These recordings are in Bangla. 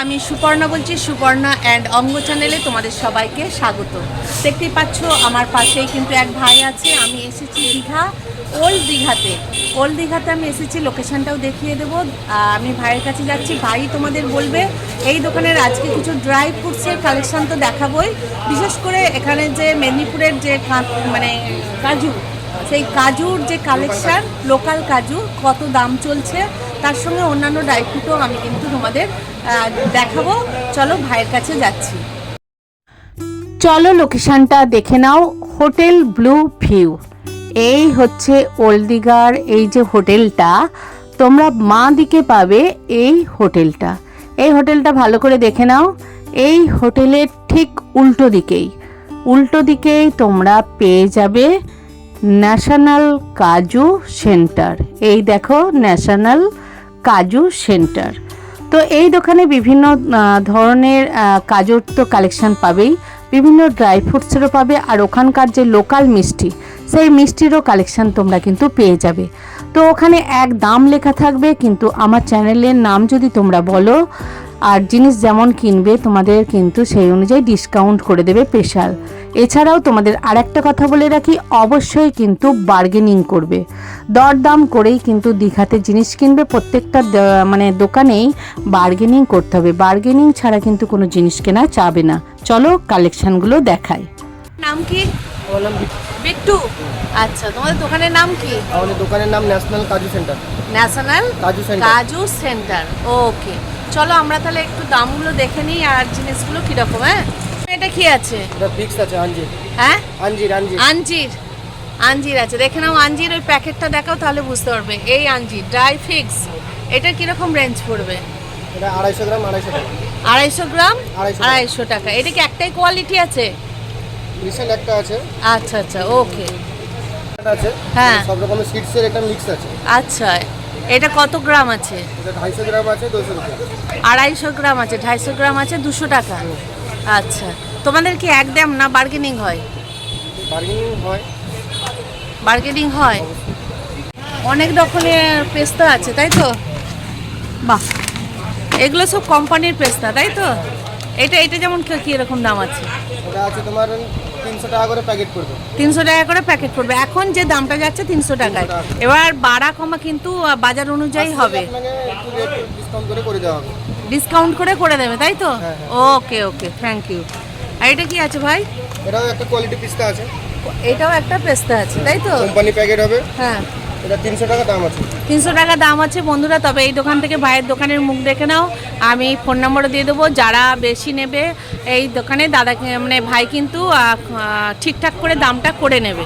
আমি সুপর্ণা বলছি, সুপর্ণা অ্যান্ড অঙ্গ চ্যানেলে তোমাদের সবাইকে স্বাগত। দেখতেই পাচ্ছ আমার পাশেই কিন্তু এক ভাই আছে। আমি এসেছি দীঘা, ওল্ড দীঘাতে। ওল্ড দীঘাতে আমি এসেছি, লোকেশানটাও দেখিয়ে দেবো। আমি ভাইয়ের কাছে যাচ্ছি, ভাই তোমাদের বলবে এই দোকানের আজকে কিছু ড্রাই ফ্রুটসের কালেকশান তো দেখাবোই। বিশেষ করে এখানে যে মেদিনীপুরের যে মানে কাজু, সেই কাজুর যে কালেকশান, লোকাল কাজু কত দাম চলছে, তার সঙ্গে অন্যান্য ড্রাই ফ্রুটও আমি কিন্তু তোমাদের দেখাবো। চলো ভাইয়ের কাছে যাচ্ছি। চলো লোকেশানটা দেখে নাও, হোটেল ব্লু ভিউ। এই হচ্ছে ওল্ড দীঘার এই যে হোটেলটা, তোমরা মা দিকে পাবে এই হোটেলটা। এই হোটেলটা ভালো করে দেখে নাও। এই হোটেলের ঠিক উল্টো দিকেই তোমরা পেয়ে যাবে ন্যাশনাল কাজু সেন্টার। এই দেখো ন্যাশনাল কাজু সেন্টার। তো এই দোকানে বিভিন্ন ধরনের কাজুর তো কালেকশান পাবেই, বিভিন্ন ড্রাই ফ্রুটসেরও পাবে, আর ওখানকার যে লোকাল মিষ্টি, সেই মিষ্টিরও কালেকশান তোমরা কিন্তু পেয়ে যাবে। তো ওখানে এক দাম লেখা থাকবে, কিন্তু আমার চ্যানেলের নাম যদি তোমরা বলো আর জিনিস যেমন কিনবে তোমাদের কিন্তু সেই অনুযায়ী ডিসকাউন্ট করে দেবে স্পেশাল। এছাড়াও তোমাদের আর একটা কথা বলে রাখি, অবশ্যই কিন্তু বার্গেনিং করবে, দরদাম করেই কিন্তু দীঘাতে জিনিস কিনবে। প্রত্যেকটা মানে দোকানেই বার্গেনিং করতে হবে, বার্গেনিং ছাড়া কিন্তু কোনো জিনিস কেনা যাবে না। চলো কালেকশানগুলো দেখাই। নাম কি? বিট্টু। আচ্ছা, তোমাদের দোকানের নাম কি? আমাদের দোকানের নাম ন্যাশনাল কাজু সেন্টার। ন্যাশনাল কাজু সেন্টার, ওকে। চলো আমরা তাহলে একটু দামগুলো দেখে নিই আর জিনিসগুলো কিরকম। হ্যাঁ, এটা কি আছে? এটা ফিক্স আছে আঞ্জির। হ্যাঁ, আঞ্জির আছে, দেখে নাও। আঞ্জির ওই প্যাকেটটা দেখাও, তাহলে বুঝতে পারবে। এই আঞ্জির ড্রাই ফিক্স, এটা কিরকম রেঞ্জ পড়বে? এটা 250 গ্রাম 250 টাকা। 250 গ্রাম 250 টাকা। এটা কি একটাই কোয়ালিটি আছে? বিশাল একটা আছে। আচ্ছা আচ্ছা, ওকে। এটা আছে, হ্যাঁ, সব রকমের সিডসের একটা মিক্স আছে। আচ্ছা, এটা কত গ্রাম আছে? এটা 250 গ্রাম আছে 200 টাকা। 250 গ্রাম আছে, 250 গ্রাম আছে 200 টাকা। আচ্ছা, তোমাদের কি একদম না বার্গেনিং হয়? বার্গেনিং হয়। অনেক রকমের পেস্তা আছে, তাই তো? বাহ, এগুলো সব কোম্পানির পেস্তা, তাই তো? এটা যেমন কি এরকম দাম আছে? এটা আছে তোমার 300 টাকা করে প্যাকেট পড়বে। 300 টাকা করে প্যাকেট পড়বে। এখন যে দামটা যাচ্ছে 300 টাকায়। এবার বাড়া কমা কিন্তু বাজার অনুযায়ী হবে। আপনাকে একটু রেট ডিসকাউন্ট করে দেওয়া হবে। ডিসকাউন্ট করে দেবে, তাই তো? হ্যাঁ। ওকে ওকে, থ্যাংক ইউ। আর এটা কি আছে ভাই? এটাও একটা কোয়ালিটি পিস্তা আছে। এটাও একটা পেস্তা আছে, তাই তো? কোম্পানি প্যাকেট হবে। হ্যাঁ, এটা 300 টাকা দাম আছে। 300 টাকা দাম আছে বন্ধুরা। তবে এই দোকান থেকে ভাইয়ের দোকানের মুখ দেখে নাও, আমি ফোন নম্বরও দিয়ে দেবো। যারা বেশি নেবে এই দোকানে দাদাকে মানে ভাই কিন্তু ঠিকঠাক করে দামটা করে নেবে।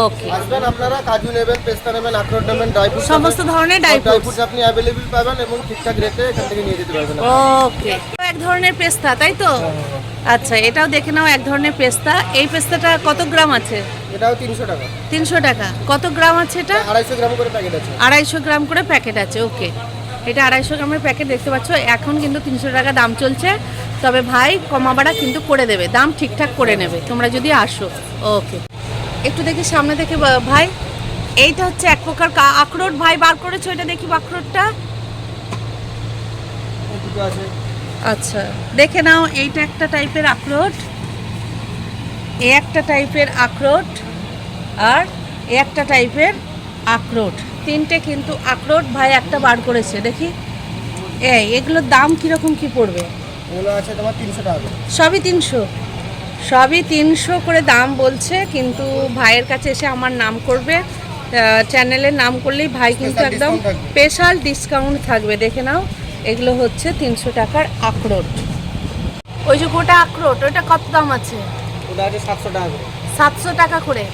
ওকে, আসবেন আপনারা, কাজু নেবেন, পেস্তা নেবেন, আখরোট নেবেন, ড্রাই ফ্রুট, সমস্ত ধরনের ড্রাই ফ্রুটস আপনি অ্যাভেলেবল পাবেন এবং ঠিকঠাক রেটে এখান থেকে নিয়ে যেতে পারবেন। ওকে, এক ধরনের পেস্তা, তাই তো? আচ্ছা, এটাও দেখে নাও, এক ধরনের পেস্তা। এই পেস্তাটা কত গ্রাম আছে? এটাও 300 টাকা। 300 টাকা। কত গ্রাম আছে এটা? 250 গ্রাম করে প্যাকেট আছে। 250 গ্রাম করে প্যাকেট আছে, ওকে। এটা 250 গ্রামের প্যাকেট দেখতে পাচ্ছ। এখন কিন্তু 300 টাকা দাম চলছে। তবে ভাই কমা বাড়া কিন্তু করে দেবে, দাম ঠিকঠাক করে নেবে তোমরা যদি আসো। ওকে, একটু দেখি সামনে থেকে ভাই। এইটা হচ্ছে এক প্রকার আখরোট। ভাই বার করেছো, এটা দেখি আখরোটটা। আচ্ছা, দেখে নাও, এইটা একটা টাইপের আখরোট, এই একটা টাইপের আখরোট, আর এই একটা টাইপের আখরোট। তিনটে কিন্তু আখরোট ভাই একটা বার করেছে, দেখি। এগুলোর দাম কীরকম কি পড়বে? এগুলো আছে তোমার 300 টাকা। সবই 300 করে দাম বলছে। কিন্তু ভাইয়ের কাছে এসে আমার নাম করবে, চ্যানেলের নাম করলেই ভাই কিন্তু একদম স্পেশাল ডিসকাউন্ট থাকবে। দেখে নাও, এগুলো হচ্ছে 300 টাকার আখরোট। ওই যে গোটা আখরোট, ওইটা কত দাম আছে? ওটা আছে 700 টাকা করে। 700 টাকা করে।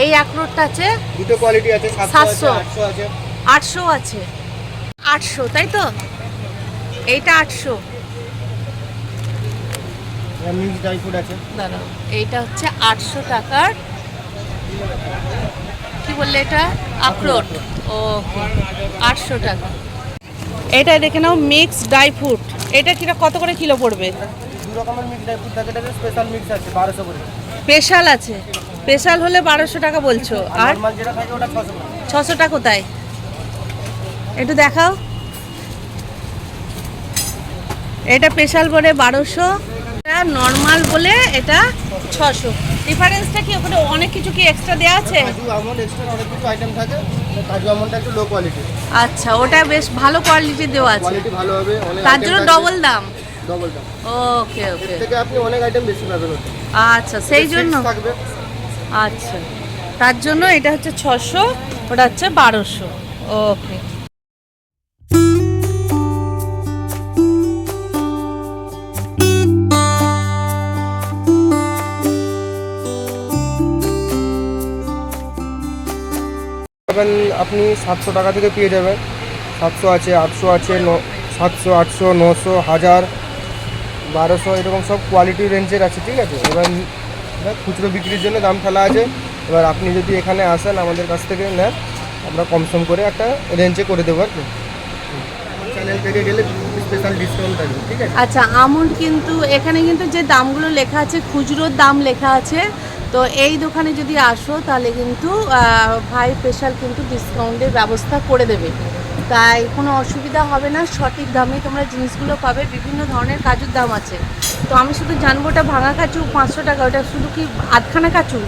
এই আখরোটটা আছে, দুটো কোয়ালিটি আছে, 700 আছে, 800 আছে। 800, তাই তো? এইটা 800। মিক্স ড্রাই ফ্রুট আছে। দাঁড়াও, এইটা হচ্ছে 800 টাকার, কি বললে এটা? আখরোট। ওকে, 800 টাকা। এটা দেখে নাও, মিক্স ড্রাই ফ্রুট। এটা কত করে কিলো পড়বে? দু রকমের মিক্স ড্রাই ফ্রুট থাকে, এটা স্পেশাল মিক্স আছে 1200 করে। স্পেশাল আছে, স্পেশাল হলে 1200 টাকা বলছো। আর নরমাল যেটা থাকে ওটা 600 টাকা। 600 টাকা কোথায়? একটু দেখাও। এটা স্পেশাল বলে 1200, এটা নর্মাল বলে এটা 600। ডিফারেন্সটা কি? ওখানে অনেক কিছু কি এক্সট্রা দেওয়া আছে? কাজু আমন্ড এক্সট্রা অনেক কিছু আইটেম থাকে। কাজু আমন্ডটা একটু লো কোয়ালিটি। আচ্ছা, ওটা বেশ ভালো কোয়ালিটি দেওয়া আছে, কোয়ালিটি ভালো হবে, অনেক তার জন্য ডবল দাম। ডবল দাম। ওকে ওকে। এর থেকে আপনি অনেক আইটেম বেশি পাবেন ওতে। আচ্ছা, সেই জন্য থাকবে। আচ্ছা, তার জন্য এটা হচ্ছে 600, ওটা হচ্ছে 1200। ওকে। আপনি 700 টাকা থেকে পেয়ে যাবেন। 700 আছে, 800 আছে, 700, 800, 900, 1000, 1200 এরকম সব কোয়ালিটি রেঞ্জের আছে, ঠিক আছে। এবার খুচরো বিক্রির জন্য দাম ফেলা আছে। এবার আপনি যদি এখানে আসেন আমাদের কাছ থেকে নেন, আমরা কমসম করে একটা রেঞ্জে করে দেবো আর কি। চ্যানেল থেকে গেলে স্পেশাল ডিসকাউন্ট থাকবে, ঠিক আছে। আচ্ছা, আমন্ড কিন্তু এখানে কিন্তু যে দামগুলো লেখা আছে খুচরোর দাম লেখা আছে, তো এই দোকানে যদি আসো তাহলে কিন্তু ভাই স্পেশাল কিন্তু ডিসকাউন্টের ব্যবস্থা করে দেবে, তাই কোনো অসুবিধা হবে না। সঠিক দামে তোমরা জিনিসগুলো পাবে। বিভিন্ন ধরনের কাজুর দাম আছে, তো আমি শুধু জানবো ওটা ভাঙা কাজু 500 টাকা, ওটা শুধু কি আধখানা কাজু?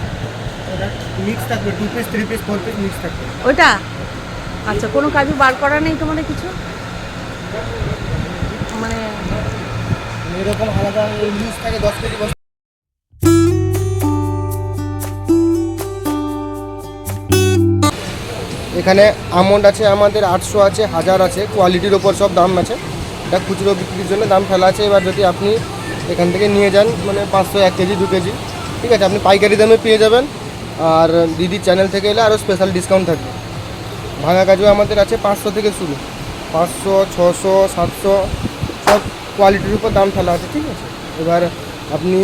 মিক্স থাকবে, 2 পিস 3 পিস 4 পিস মিক্স থাকবে ওটা আচ্ছা, কোনো কাজু বার করা নেই তোমাদের কিছু? মানে এরকম আলাদা মিক্স থাকে 10 কেজি বস্তা। এখানে আমন্ড আছে আমাদের 800 আছে, 1000 আছে, কোয়ালিটির ওপর সব দাম আছে। এটা খুচরো বিক্রির জন্য দাম ফেলা আছে। এবার যদি আপনি এখান থেকে নিয়ে যান মানে 500, 1 কেজি 2 কেজি, ঠিক আছে, আপনি পাইকারি দামে পেয়ে যাবেন। আর দিদির চ্যানেল থেকে এলে আরও স্পেশাল ডিসকাউন্ট থাকবে। ভাঙা কাজু আমাদের আছে 500 থেকে শুরু, 500, 600, 700 সব কোয়ালিটির উপর দাম ফেলা আছে, ঠিক আছে। এবার আপনি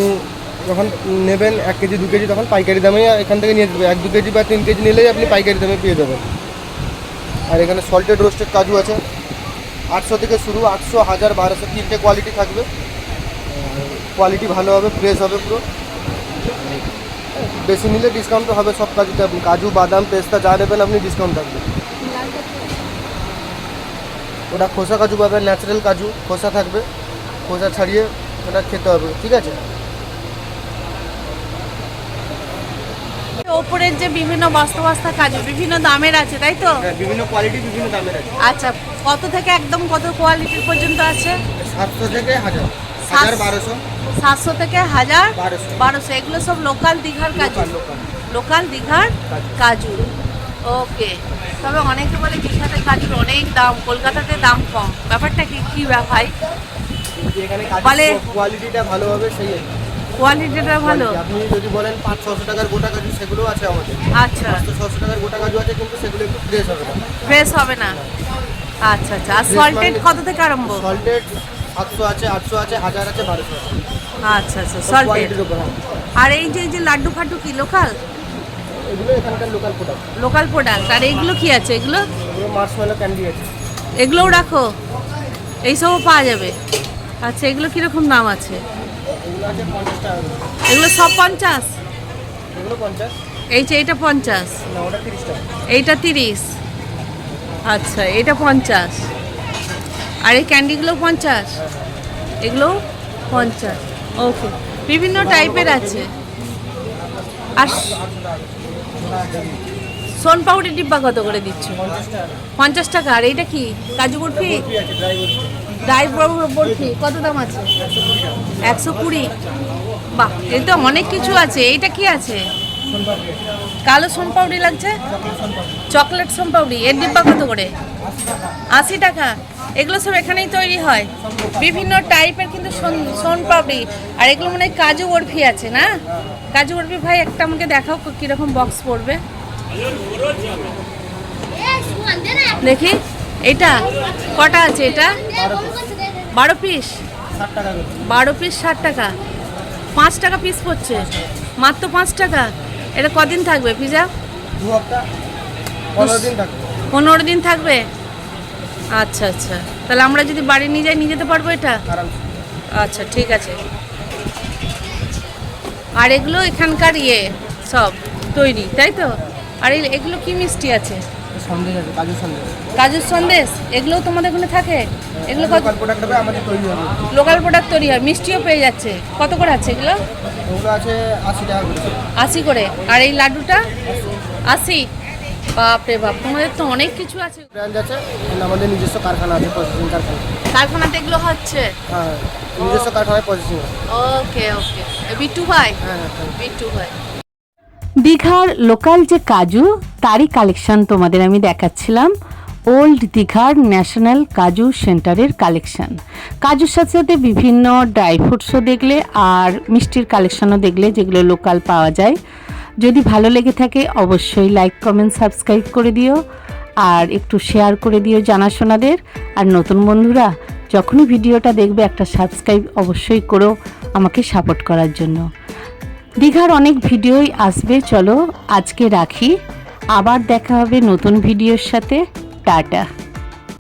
যখন নেবেন 1 কেজি 2 কেজি তখন পাইকারি দামে এখান থেকে নিয়ে দেবে। 1-2 কেজি বা 3 কেজি নিলেই আপনি পাইকারি দামে পেয়ে যাবেন। আর এখানে সল্টেড রোস্টেড কাজু আছে 800 থেকে শুরু, 800, 1000, 1200 তিনটে কোয়ালিটি থাকবে। কোয়ালিটি ভালো হবে, ফ্রেশ হবে পুরো। বেশি নিলে ডিসকাউন্ট তো হবে সব কাজুতে। আপনি কাজু, বাদাম, পেস্তা যা নেবেন আপনি ডিসকাউন্ট থাকবে। ওটা খোসা কাজু পাবেন, ন্যাচারাল কাজু, খোসা থাকবে, খোসা ছাড়িয়ে ওটা খেতে হবে, ঠিক আছে। ওপরের যে বিভিন্ন বস্তা বস্তা কাজু বিভিন্ন দামের আছে, তাই তো? বিভিন্ন কোয়ালিটি বিভিন্ন দামের আছে। আচ্ছা, কত থেকে একদম কত কোয়ালিটির পর্যন্ত আছে? 700 থেকে 1000, 1000, 1200, 700 থেকে 1000, 1200, 1200। এগুলো সব লোকাল দীঘার কাজু, লোকাল। লোকাল দীঘার কাজু। ওকে। তবে অনেকে বলে দীঘাতে কাজুর অনেক দাম, কলকাতাতে দাম কম, ব্যাপারটা কি কি ভাই? এখানে বলে কোয়ালিটিটা ভালো হবে, সেই কোয়ালিটিটা ভালো। আপনি যদি বলেন 500-600 টাকার গোটা কাজু, সেগুলো আছে আমাদের। আচ্ছা, 500-600 টাকার গোটা কাজু আছে, কিন্তু সেগুলো একটু ফ্রেশ হবে না। ফ্রেশ হবে না। আচ্ছা আচ্ছা। আর সল্টেড কত থেকে আরম্ভ? সল্টেড 700 আছে, 800 আছে, 1000 আছে, 1200 আছে। আচ্ছা আচ্ছা, সল্টেড। কোয়ালিটির উপর। আর এই যে লাড্ডু ফাড্ডু কি লোকাল? এগুলো এখানকার লোকাল প্রোডাক্ট। Local product. আর এইগুলো কি আছে? এগুলো এগুলো মার্শমেলো ক্যান্ডি আছে। এগুলোও রাখো? এইসবও পাওয়া যাবে? আচ্ছা, এগুলো কীরকম দাম আছে? এগুলো আছে 50 টাকা করে। এগুলো সব 50? এগুলো 50। এইটা 50? না, ওটা 30 টাকা। এইটা 30? আচ্ছা, এটা 50। আর এই ক্যান্ডিগুলো 50? এগুলোও 50। ওকে। বিভিন্ন টাইপের আছে। আর সোন পাউডার ডিব্বা কত করে দিচ্ছ? 50 টাকা। আর এইটা কি? কাজু বরফি? ড্রাই বরফি কত দাম আছে? 120। বাহ, এই তো অনেক কিছু আছে। এইটা কি আছে? কালো সোন পাউডার লাগছে, চকলেট সোন পাউডার। এর ডিব্বা কত করে? 80 টাকা। এগুলো সব এখানেই তৈরি হয়, বিভিন্ন টাইপের কিন্তু সোন পাপড়ি। আর এগুলো মনে হয় কাজু বরফি আছে না? কাজু বরফি ভাই একটা আমাকে দেখাও কীরকম বক্স পড়বে দেখি। এটা কটা আছে? এটা 12 পিস। 60 টাকা করে। 12 পিস 60 টাকা। 5 টাকা পিস পড়ছে, মাত্র 5 টাকা। এটা কদিন থাকবে পিজা? 2 সপ্তাহ, 15 দিন থাকবে। 15 দিন থাকবে। আচ্ছা আচ্ছা, তাহলে আমরা যদি বাড়ি নিয়ে যাই নিয়ে যেতে পারবো এটা? আরামসে। আচ্ছা, ঠিক আছে। আর এগুলো এখানকার সব তৈরি, তাই তো? আর এগুলো কি মিষ্টি আছে? সন্দেশ আছে, কাজু সন্দেশ। কাজুর সন্দেশ এগুলোও তোমাদের ওখানে থাকে? এগুলো লোকাল প্রোডাক্ট হবে, আমাদের তৈরি হবে। লোকাল প্রোডাক্ট তৈরি হয়, মিষ্টিও পেয়ে যাচ্ছে। কত করে আছে এগুলো? ওগুলো আছে 80 টাকা করে। 80 করে। আর এই লাড্ডুটা 80? বাপরে বাপ, তোমাদের তো অনেক কিছু আছে। ব্রাঞ্চ আছে, আমাদের নিজস্ব কারখানা আছে, প্রসেসিং কারখানা। কারখানাতে এগুলো হচ্ছে? হ্যাঁ, নিজস্ব কারখানায় প্রসেসিং। ওকে ওকে। বিট্টু ভাই? হ্যাঁ হ্যাঁ। বিট্টু ভাই। দীঘার লোকাল যে কাজু, তারই কালেকশন তোমাদের আমি দেখাচ্ছিলাম। ওল্ড দীঘার ন্যাশনাল কাজু সেন্টারের কালেকশন। কাজুর সাথে সাথে বিভিন্ন ড্রাই ফ্রুটসও দেখলে, আর মিষ্টির কালেকশনও দেখলে, যেগুলো লোকাল পাওয়া যায়। যদি ভালো লেগে থাকে অবশ্যই লাইক কমেন্ট সাবস্ক্রাইব করে দিও, আর একটু শেয়ার করে দিও জানাশোনাদের। আর নতুন বন্ধুরা যখনই ভিডিওটা দেখবে একটা সাবস্ক্রাইব অবশ্যই করো আমাকে সাপোর্ট করার জন্য। দীঘার অনেক ভিডিওই আসবে, চলো আজকে রাখি, আবার দেখা হবে নতুন ভিডিওর সাথে। টাটা।